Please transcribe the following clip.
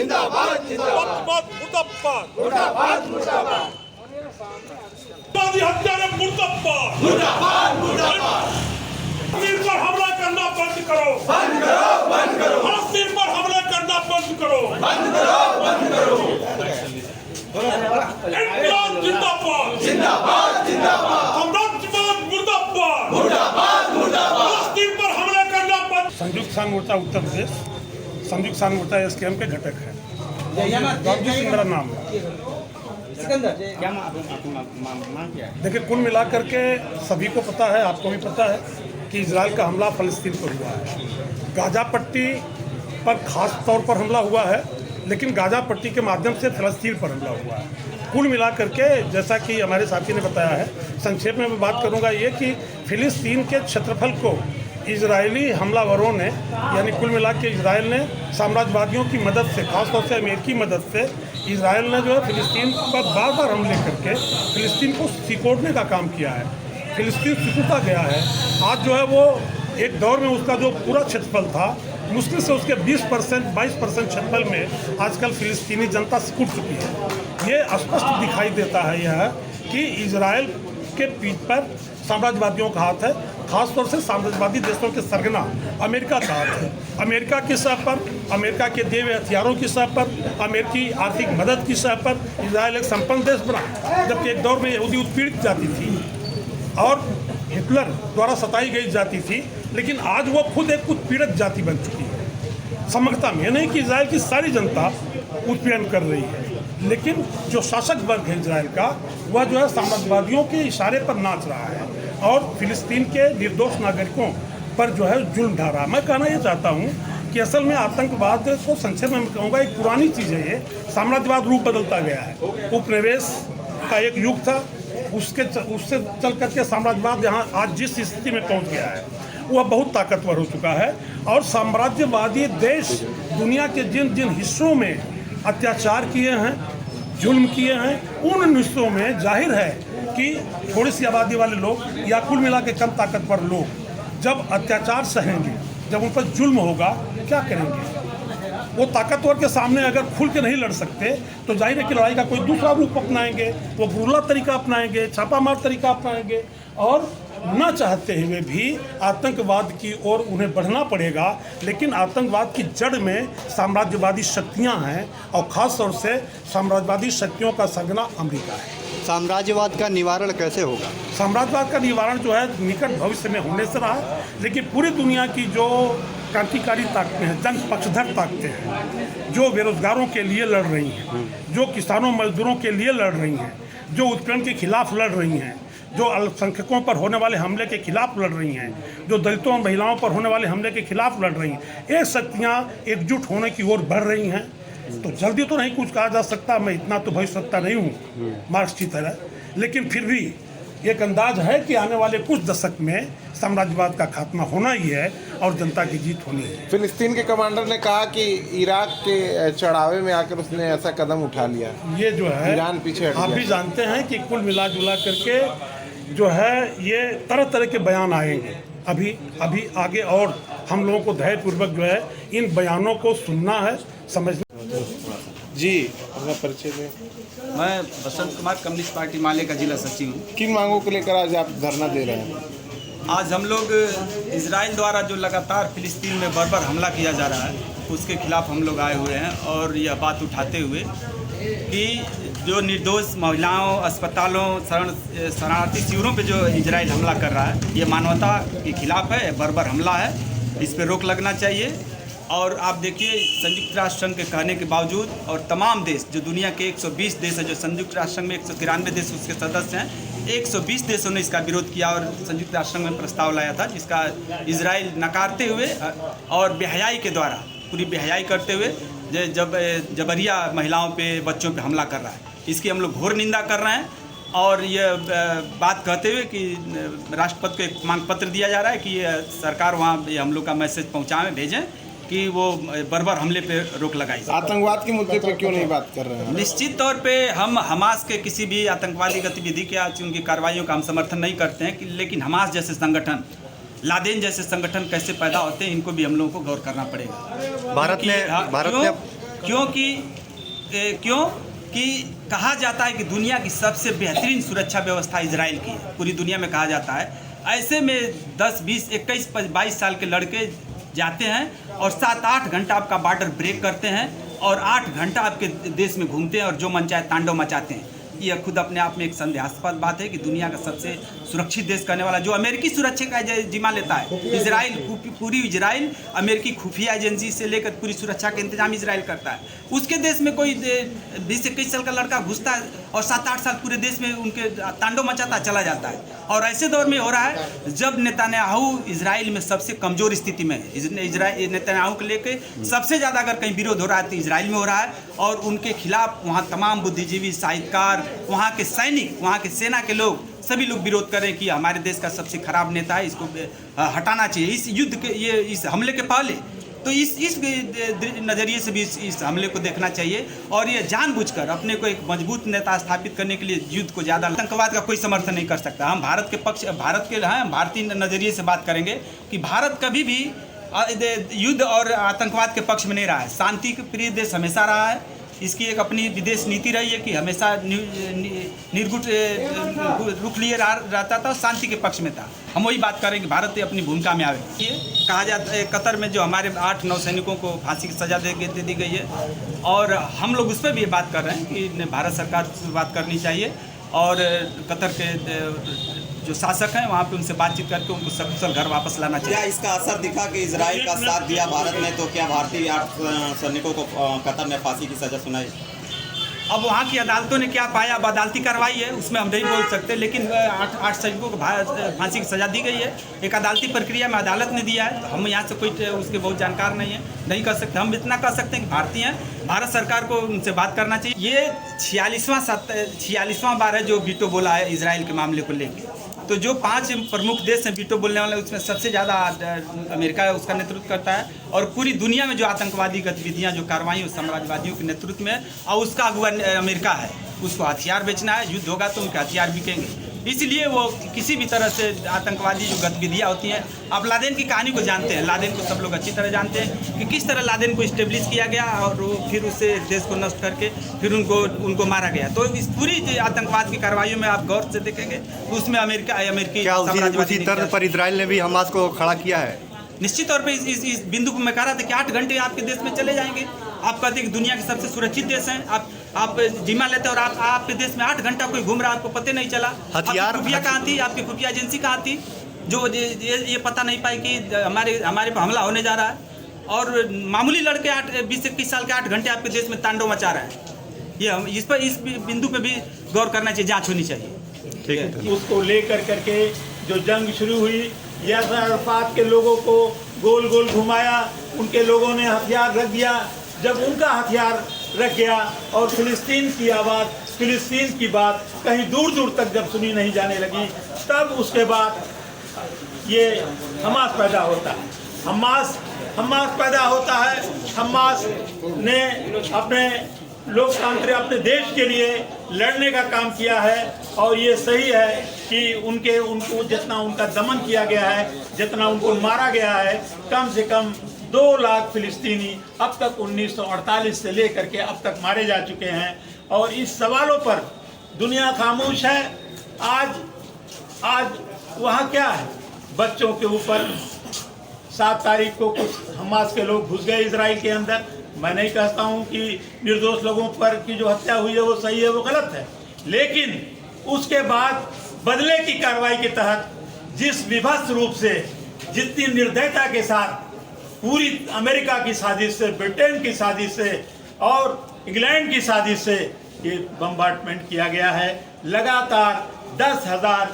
जिंदाबाद जिंदाबाद मुर्दाबाद मुर्दाबाद मुर्दाबाद हत्यारे मुर्दाबाद मुर्दाबाद मुर्दाबाद फलस्तीन पर हमला करना बंद करो बंद करो बंद करो फलस्तीन पर हमला करना बंद करो बंद करो बंद करो इंकलाब जिंदाबाद जिंदाबाद जिंदाबाद साम्राज्यवाद मुर्दाबाद मुर्दाबाद मुर्दाबाद फलस्तीन पर हमला करना बंद। संयुक्त किसान मोर्चा उत्तर प्रदेश संयुक्त किसान मोर्चा एसकेएम के घटक है। राजू सिंह मेरा नाम है। देखिए कुल मिलाकर के सभी को पता है, आपको भी पता है कि इजराइल का हमला फ़लस्तीन पर हुआ है। गाजा पट्टी पर खास तौर पर हमला हुआ है, लेकिन गाजा पट्टी के माध्यम से फ़लस्तीन पर हमला हुआ है। कुल मिलाकर के जैसा कि हमारे साथी ने बताया है, संक्षेप में मैं बात करूंगा ये कि फ़िलिस्तीन के क्षेत्रफल को इजरायली हमलावरों ने यानी कुल मिला के इजराइल ने साम्राज्यवादियों की मदद से, खासतौर से अमेरिकी मदद से इजराइल ने जो है फ़िलिस्तीन पर बार बार हमले करके फ़िलिस्तीन को सिकोड़ने का काम किया है। फ़िलिस्तीन सिकुड़ता गया है। आज जो है वो एक दौर में उसका जो पूरा क्षेत्रफल था, मुश्किल से उसके 20% 22% क्षेत्रफल में आजकल फ़िलिस्तीनी जनता सिकुड़ चुकी है। ये स्पष्ट दिखाई देता है यह कि इजराइल के पीठ पर साम्राज्यवादियों का हाथ है, खासतौर से साम्राज्यवादी देशों के सरगना अमेरिका का हाथ है। अमेरिका की सतह पर, अमेरिका के दिए हुए हथियारों की सतह पर, अमेरिकी आर्थिक मदद की सतह पर इजराइल एक संपन्न देश बना, जबकि एक दौर में यहूदी उत्पीड़ित जाती थी और हिटलर द्वारा सताई गई जाती थी, लेकिन आज वो खुद एक उत्पीड़ित जाति बन चुकी है। समझता मैं नहीं कि इजराइल की सारी जनता उत्पीड़न कर रही है, लेकिन जो शासक वर्ग है इजराइल का, वह जो है साम्राज्यवादियों के इशारे पर नाच रहा है और फिलिस्तीन के निर्दोष नागरिकों पर जो है जुल्म ढा रहा है। मैं कहना ये चाहता हूँ कि असल में आतंकवाद को संक्षेप में कहूँगा एक पुरानी चीज़ है। ये साम्राज्यवाद रूप बदलता गया है। उपनिवेश का एक युग था, उससे चल करके साम्राज्यवाद यहाँ आज जिस स्थिति में पहुँच गया है वह बहुत ताकतवर हो चुका है। और साम्राज्यवादी देश दुनिया के जिन जिन हिस्सों में अत्याचार किए हैं, जुल्म किए हैं, उन हिस्सों में जाहिर है कि थोड़ी सी आबादी वाले लोग या कुल मिला के कम ताकतवर लोग जब अत्याचार सहेंगे, जब उन पर जुल्म होगा, क्या करेंगे? वो ताकतवर के सामने अगर खुल के नहीं लड़ सकते तो जाहिर है कि लड़ाई का कोई दूसरा रूप अपनाएंगे, वो गुर्ला तरीका अपनाएंगे, छापामार तरीका अपनाएंगे और न चाहते हुए भी आतंकवाद की ओर उन्हें बढ़ना पड़ेगा। लेकिन आतंकवाद की जड़ में साम्राज्यवादी शक्तियां हैं और ख़ास तौर से साम्राज्यवादी शक्तियों का सरगना अमेरिका है। साम्राज्यवाद का निवारण कैसे होगा? साम्राज्यवाद का निवारण जो है निकट भविष्य में होने से रहा है, लेकिन पूरी दुनिया की जो क्रांतिकारी ताकतें हैं, जन पक्षधर ताकतें हैं, जो बेरोजगारों के लिए लड़ रही हैं, जो किसानों मजदूरों के लिए लड़ रही हैं, जो उत्पीड़न के खिलाफ लड़ रही हैं, जो अल्पसंख्यकों पर होने वाले हमले के खिलाफ लड़ रही हैं, जो दलितों और महिलाओं पर होने वाले हमले के खिलाफ लड़ रही हैं, ये शक्तियाँ एकजुट होने की ओर बढ़ रही हैं। तो जल्दी तो नहीं कुछ कहा जा सकता, मैं इतना तो भविष्यवक्ता नहीं हूँ मार्क्स की तरह, लेकिन फिर भी एक अंदाज है कि आने वाले कुछ दशक में साम्राज्यवाद का खात्मा होना ही है और जनता की जीत होनी है। फिलिस्तीन के कमांडर ने कहा कि इराक के चढ़ावे में आकर उसने ऐसा कदम उठा लिया। ये जो है ईरान पीछे हट आप गया। भी जानते हैं कि कुल मिला जुला करके जो है ये तरह तरह के बयान आएंगे अभी आगे, और हम लोगों को धैर्यपूर्वक जो है इन बयानों को सुनना है, समझना। जी, अपना परिचय दें। मैं बसंत कुमार, कम्युनिस्ट पार्टी माले का जिला सचिव हूँ। किन मांगों को लेकर आज आप धरना दे रहे हैं? आज हम लोग इजराइल द्वारा जो लगातार फिलिस्तीन में बर्बर हमला किया जा रहा है, उसके खिलाफ हम लोग आए हुए हैं और यह बात उठाते हुए कि जो निर्दोष महिलाओं, अस्पतालों, शरणार्थी शिविरों पे जो इजराइल हमला कर रहा है, ये मानवता के खिलाफ है, बर्बर हमला है, इस पर रोक लगना चाहिए। और आप देखिए, संयुक्त राष्ट्र संघ के कहने के बावजूद और तमाम देश, जो दुनिया के 120 देश है, जो संयुक्त राष्ट्र संघ में 193 देश उसके सदस्य हैं, 120 देशों ने इसका विरोध किया और संयुक्त राष्ट्र संघ में प्रस्ताव लाया था, जिसका इजराइल नकारते हुए और बेहयाई के द्वारा, पूरी बेहयाई करते हुए जबरिया महिलाओं पे, बच्चों पे हमला कर रहा है। इसकी हम लोग घोर निंदा कर रहे हैं और ये बात कहते हुए कि राष्ट्रपति को एक मांग पत्र दिया जा रहा है कि ये सरकार वहाँ हम लोग का मैसेज भेजें कि वो बर्बर हमले पे रोक लगाई। आतंकवाद के मुद्दे पे क्यों नहीं बात कर रहे हैं? निश्चित तौर पे हम हमास के किसी भी आतंकवादी गतिविधि के उनकी कार्रवाइयों का हम समर्थन नहीं करते हैं, लेकिन हमास जैसे संगठन, लादेन जैसे संगठन कैसे पैदा होते हैं, इनको भी हम लोगों को गौर करना पड़ेगा। भारत ने क्योंकि कहा जाता है कि दुनिया की सबसे बेहतरीन सुरक्षा व्यवस्था इजराइल की है, पूरी दुनिया में कहा जाता है। ऐसे में 10, 20, 21, 22 साल के लड़के जाते हैं और 7-8 घंटा आपका बॉर्डर ब्रेक करते हैं और 8 घंटा आपके देश में घूमते हैं और जो मन चाहे तांडव मचाते हैं। यह खुद अपने आप में एक संदेहास्पद बात है कि दुनिया का सबसे सुरक्षित देश करने वाला, जो अमेरिकी सुरक्षा का जिम्मा लेता है, इजराइल, पूरी इजराइल अमेरिकी खुफिया एजेंसी से लेकर पूरी सुरक्षा का इंतजाम इजराइल करता है। उसके देश में कोई 20-21 साल का लड़का घुसता है और 7-8 साल पूरे देश में उनके तांडव मचाता चला जाता है। और ऐसे दौर में हो रहा है जब नेतन्याहू इजराइल में सबसे कमजोर स्थिति में है। नेतन्याहू को लेकर सबसे ज़्यादा अगर कहीं विरोध हो रहा है तो इजराइल में हो रहा है, और उनके खिलाफ वहाँ तमाम बुद्धिजीवी, साहित्यकार, वहाँ के सैनिक, वहाँ के सेना के लोग, सभी लोग विरोध कर रहे हैं कि हमारे देश का सबसे खराब नेता है, इसको हटाना चाहिए। इस युद्ध के, ये इस हमले के पहले तो इस नज़रिए से भी इस हमले को देखना चाहिए, और ये जानबूझकर अपने को एक मजबूत नेता स्थापित करने के लिए युद्ध को ज़्यादा, आतंकवाद का कोई समर्थन नहीं कर सकता। हम भारत के पक्ष, भारत के हैं, भारतीय नज़रिए से बात करेंगे कि भारत कभी भी युद्ध और आतंकवाद के पक्ष में नहीं रहा है। शांति के प्रिय देश हमेशा रहा है। इसकी एक अपनी विदेश नीति रही है कि हमेशा निर्गुट रुख लिए रहता था और शांति के पक्ष में था। हम वही बात करें कि भारत अपनी भूमिका में आवे। ये कहा जाता है कतर में जो हमारे 8-9 सैनिकों को फांसी की सज़ा दे दी गई है, और हम लोग उस पर भी ये बात कर रहे हैं कि भारत सरकार से बात करनी चाहिए और कतर के जो शासक हैं वहाँ पे उनसे बातचीत करके उनको सकुशल घर वापस लाना चाहिए। क्या इसका असर दिखा कि इजराइल का साथ दिया भारत ने, तो क्या भारतीय 8 सैनिकों को कतर ने फांसी की सज़ा सुनाई? अब वहाँ की अदालतों ने क्या पाया, अब अदालती कार्रवाई है, उसमें हम नहीं बोल सकते, लेकिन 8 सैनिकों को फांसी की सज़ा दी गई है। एक अदालती प्रक्रिया में अदालत ने दिया है। हम यहाँ से कोई उसके बहुत जानकार नहीं कर सकते। हम इतना कह सकते हैं कि भारतीय हैं, भारत सरकार को उनसे बात करना चाहिए। ये 46वां बार है जो वीटो बोला है इजराइल के मामले को लेकर। तो जो 5 प्रमुख देश हैं वीटो बोलने वाले, उसमें सबसे ज़्यादा अमेरिका उसका नेतृत्व करता है, और पूरी दुनिया में जो आतंकवादी गतिविधियां, जो कार्रवाई उस साम्राज्यवादियों के नेतृत्व में, और उसका अगुवा अमेरिका है। उसको हथियार बेचना है, युद्ध होगा तो उनके हथियार बिकेंगे, इसलिए वो किसी भी तरह से आतंकवादी जो गतिविधियाँ होती हैं। आप लादेन की कहानी को जानते हैं, लादेन को सब लोग अच्छी तरह जानते हैं कि किस तरह लादेन को इस्टेब्लिश किया गया और फिर उससे देश को नष्ट करके फिर उनको मारा गया। तो इस पूरी आतंकवाद की कार्रवाइयों में आप गौर से देखेंगे तो उसमें अमेरिकी क्या उसी तर्ज पर इजराइल ने भी हमास को खड़ा किया है? निश्चित तौर पे इस बिंदु को मैं कह रहा था कि 8 घंटे आपके देश में चले जाएंगे। आप कहते हैं कि दुनिया के सबसे सुरक्षित देश हैं, आप जिम्मा लेते हैं, और आपके देश में 8 घंटा कोई घूम रहा है, आपको पता नहीं चला। हथियार खुफिया कहाँ थी, आपकी खुफिया एजेंसी कहाँ थी, जो ये पता नहीं पाई कि हमारे पर हमला होने जा रहा है, और मामूली लड़के 20-21 साल के 8 घंटे आपके देश में तांडव मचा रहे हैं। ये इस बिंदु पर भी गौर करना चाहिए, जाँच होनी चाहिए। ठीक है। उसको लेकर करके जो जंग शुरू हुई, यासर अराफात के लोगों को गोल गोल घुमाया, उनके लोगों ने हथियार रख दिया। जब उनका हथियार रख गया और फिलिस्तीन की आवाज़, फिलिस्तीन की बात कहीं दूर दूर तक जब सुनी नहीं जाने लगी, तब उसके बाद ये हमास पैदा होता है। हमास पैदा होता है। हमास ने अपने लोकतंत्र, अपने देश के लिए लड़ने का काम किया है, और ये सही है कि उनको जितना उनका दमन किया गया है, जितना उनको मारा गया है, कम से कम 2 लाख फिलिस्तीनी अब तक 1948 से लेकर के अब तक मारे जा चुके हैं। और इस सवालों पर दुनिया खामोश है। आज वहाँ क्या है, बच्चों के ऊपर 7 तारीख को कुछ हमास के लोग घुस गए इजराइल के अंदर। मैं नहीं कहता हूँ कि निर्दोष लोगों पर की जो हत्या हुई है वो सही है, वो गलत है, लेकिन उसके बाद बदले की कार्रवाई के तहत जिस विभत्स रूप से, जितनी निर्दयता के साथ पूरी अमेरिका की साजिश से, ब्रिटेन की साजिश से और इंग्लैंड की साजिश से ये बम्बार्डमेंट किया गया है, लगातार 10,000